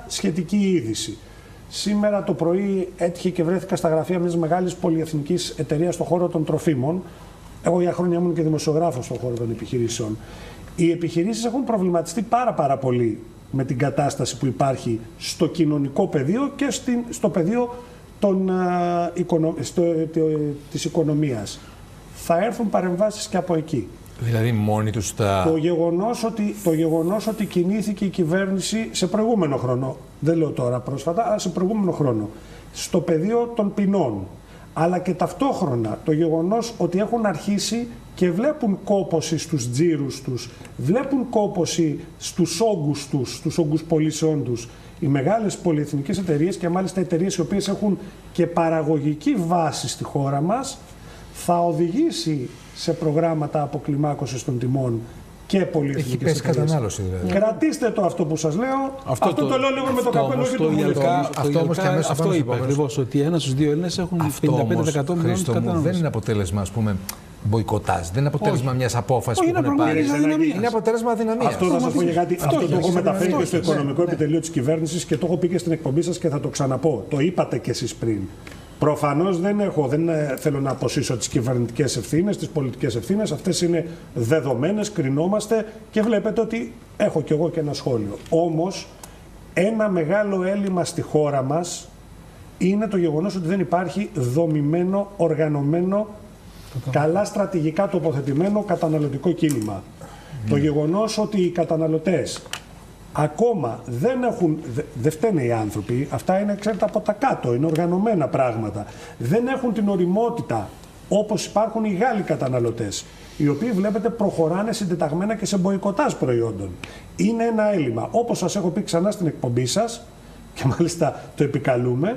Σχετική είδηση. Σήμερα το πρωί έτυχε και βρέθηκα στα γραφεία μιας μεγάλης πολυεθνικής εταιρείας στον χώρο των τροφίμων. Εγώ για χρόνια ήμουν και δημοσιογράφος στον χώρο των επιχειρήσεων. Οι επιχειρήσεις έχουν προβληματιστεί πάρα πολύ με την κατάσταση που υπάρχει στο κοινωνικό πεδίο και στο πεδίο της οικονομίας. Θα έρθουν παρεμβάσεις και από εκεί. Δηλαδή μόνοι τους τα... Το γεγονός ότι κινήθηκε η κυβέρνηση σε προηγούμενο χρόνο, δεν λέω τώρα πρόσφατα, αλλά σε προηγούμενο χρόνο, στο πεδίο των ποινών, αλλά και ταυτόχρονα το γεγονός ότι έχουν αρχίσει και βλέπουν κόπωση στους τζίρους τους, βλέπουν κόπωση στους όγκους τους, στους όγκους πωλήσεών τους, οι μεγάλες πολυεθνικές εταιρείες και μάλιστα εταιρείες οι οποίες έχουν και παραγωγική βάση στη χώρα μας, θα οδηγήσει σε προγράμματα αποκλιμάκωσης των τιμών και πολυεθνικές εταιρείες. Έχει πέσει κατανάλωση δηλαδή. Κρατήστε το αυτό που σας λέω. Αυτό το λέω λίγο με το καπέλο και το βουλευτή. Αυτό είπα ακριβώς, ότι ένας στους δύο Έλληνες έχουν 55% μειώνει κατανάλωση. Δεν είναι αποτέλεσμα, ας πούμε, μποϊκοτάζ. Δεν είναι αποτέλεσμα μιας απόφασης που έχουν πάρει. Είναι αποτέλεσμα αδυναμίας. Αυτό θα σας πω για κάτι. Αυτό το έχω μεταφέρει και στο οικονομικό επιτελείο της κυβέρνησης και το έχω πει και στην εκπομπή σας και θα το ξαναπώ. Το είπατε κι εσείς πριν. Προφανώς δεν θέλω να αποσύσω τις κυβερνητικές ευθύνες, τις πολιτικές ευθύνες. Αυτές είναι δεδομένες, κρινόμαστε και βλέπετε ότι έχω κι εγώ και ένα σχόλιο. Όμως, ένα μεγάλο έλλειμμα στη χώρα μας είναι το γεγονός ότι δεν υπάρχει δομημένο, οργανωμένο, καλά στρατηγικά τοποθετημένο καταναλωτικό κίνημα. Το γεγονός ότι οι καταναλωτές ακόμα δεν φταίνε οι άνθρωποι, αυτά είναι ξέρετε από τα κάτω, είναι οργανωμένα πράγματα. Δεν έχουν την ωριμότητα όπως υπάρχουν οι Γάλλοι καταναλωτές, οι οποίοι βλέπετε προχωράνε συντεταγμένα και σε μποϊκοτάζ προϊόντων. Είναι ένα έλλειμμα. Όπως σας έχω πει ξανά στην εκπομπή σας, και μάλιστα το επικαλούμε,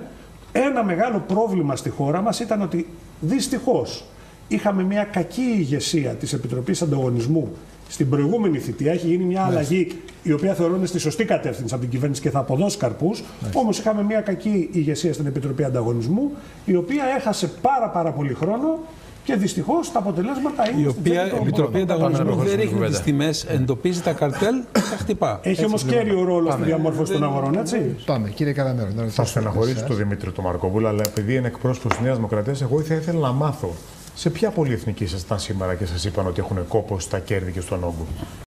ένα μεγάλο πρόβλημα στη χώρα μας ήταν ότι δυστυχώς είχαμε μια κακή ηγεσία της Επιτροπής Ανταγωνισμού. Στην προηγούμενη θητεία έχει γίνει μια αλλαγή η οποία θεωρώ είναι στη σωστή κατεύθυνση από την κυβέρνηση και θα αποδώσει καρπούς. Όμως είχαμε μια κακή ηγεσία στην Επιτροπή Ανταγωνισμού, η οποία έχασε πάρα πολύ χρόνο και δυστυχώς τα αποτελέσματα είναι. Η οποία η Επιτροπή Ανταγωνισμού δεν ρίχνει τις τιμές, εντοπίζει τα καρτέλ και τα χτυπά. Έχει όμως κέριο ρόλο στη διαμόρφωση των αγορών, έτσι. Πάμε, κύριε Καραμέρο. Θα στεναχωρήσω τον Δημήτρη τον Μαρκόπουλο, αλλά επειδή είναι εκπρόσωπος της Νέας Δημοκρατίας, εγώ θα ήθελα να μάθω σε ποια πολυεθνική ήσασταν σήμερα και σας είπαν ότι έχουν κόπο στα κέρδη και στον όγκο.